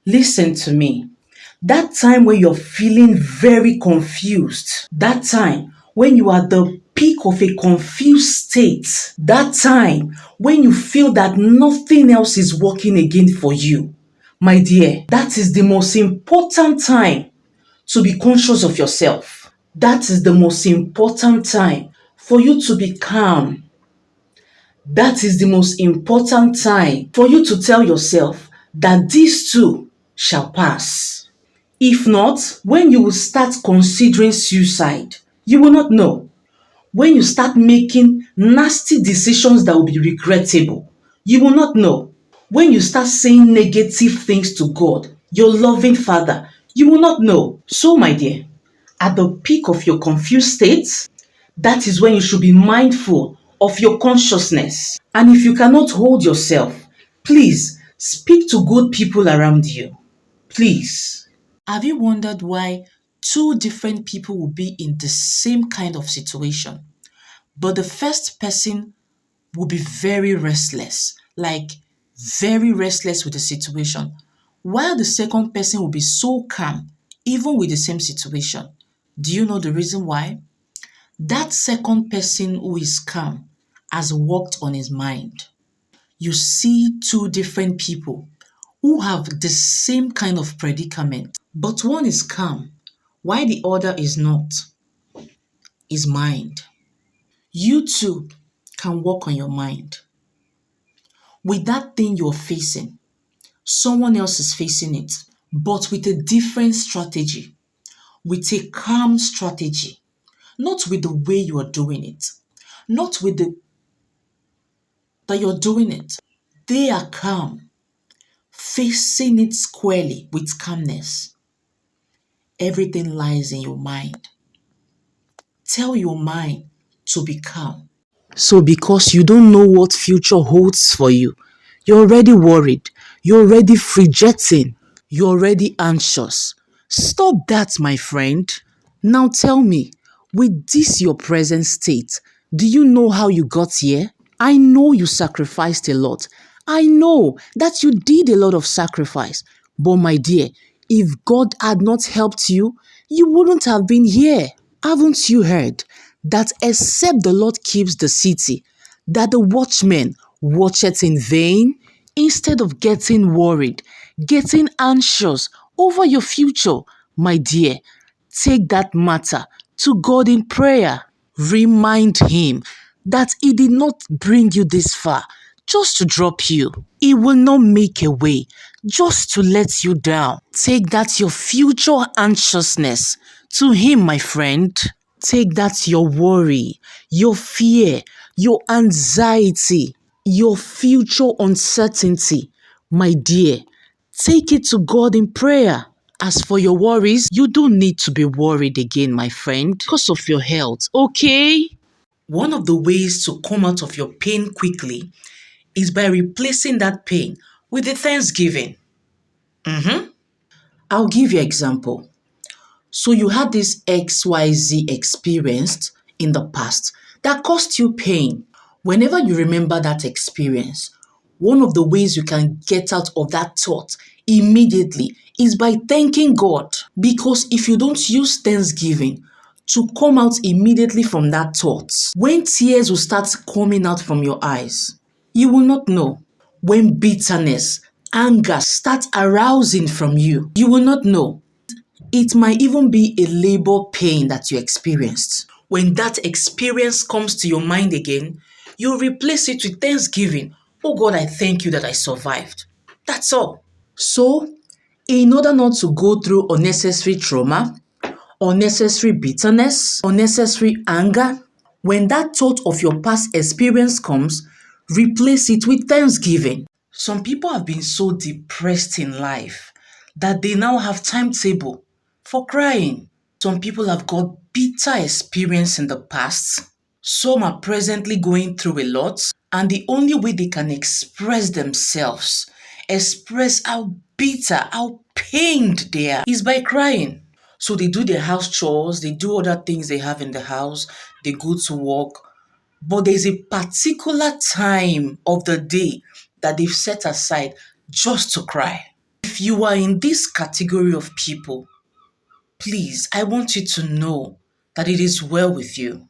Listen to me. That time when you're feeling very confused, that time when you are at the peak of a confused state, that time when you feel that nothing else is working again for you, my dear, that is the most important time to be conscious of yourself. That is the most important time for you to be calm. That is the most important time for you to tell yourself that this too shall pass. If not, when you will start considering suicide, you will not know. When you start making nasty decisions that will be regrettable, you will not know. When you start saying negative things to God, your loving Father, you will not know. So, my dear, at the peak of your confused state, that is when you should be mindful of your consciousness. And if you cannot hold yourself, please speak to good people around you. Please. Have you wondered why two different people will be in the same kind of situation, but the first person will be very restless, like very restless with the situation, while the second person will be so calm, even with the same situation? Do you know the reason why? That second person who is calm has worked on his mind. You see two different people who have the same kind of predicament, but one is calm, while the other is not. His mind. You too can work on your mind. With that thing you're facing, someone else is facing it, but with a different strategy, with a calm strategy, not with the way you are doing it, not with the that you're doing it. They are calm, facing it squarely with calmness. Everything lies in your mind. Tell your mind to be calm. So because you don't know what future holds for you, you're already worried, you're already fidgeting, you're already anxious. Stop that, my friend. Now tell me, with this your present state, do you know how you got here? I know you sacrificed a lot. I know that you did a lot of sacrifice. But my dear, if God had not helped you, you wouldn't have been here. Haven't you heard that except the Lord keeps the city, that the watchman watcheth in vain? Instead of getting worried, getting anxious over your future, my dear, take that matter to God in prayer. Remind Him that He did not bring you this far just to drop you. He will not make a way just to let you down. Take that your future anxiousness to Him, my friend. Take that your worry, your fear, your anxiety, your future uncertainty. My dear, take it to God in prayer. As for your worries, you don't need to be worried again, my friend, because of your health, okay? One of the ways to come out of your pain quickly is by replacing that pain with a thanksgiving. I'll give you an example. So you had this XYZ experience in the past that caused you pain. Whenever you remember that experience, one of the ways you can get out of that thought immediately is by thanking God. Because if you don't use thanksgiving to come out immediately from that thought, when tears will start coming out from your eyes, you will not know. When bitterness, anger start arousing from you, you will not know. It might even be a labor pain that you experienced. When that experience comes to your mind again, you replace it with thanksgiving. Oh God, I thank you that I survived. That's all. So, in order not to go through unnecessary trauma, unnecessary bitterness, unnecessary anger, when that thought of your past experience comes, replace it with thanksgiving. Some people have been so depressed in life that they now have timetable for crying. Some people have got bitter experience in the past. Some are presently going through a lot, and the only way they can express themselves, express how bitter, how pained they are, is by crying. So they do their house chores, they do other things they have in the house, they go to work, but there's a particular time of the day that they've set aside just to cry. if you are in this category of people, please, I want you to know that it is well with you.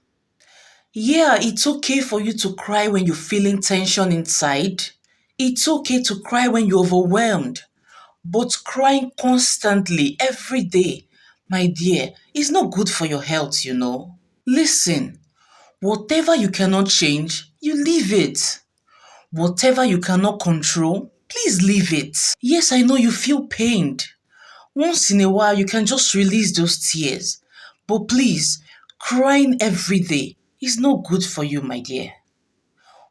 Yeah, it's okay for you to cry when you're feeling tension inside. It's okay to cry when you're overwhelmed. But crying constantly every day, my dear, is not good for your health, you know. Listen, whatever you cannot change, you leave it. Whatever you cannot control, please leave it. Yes, I know you feel pained. Once in a while, you can just release those tears. But please, crying every day is not good for you, my dear.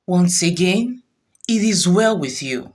Once again, it is well with you.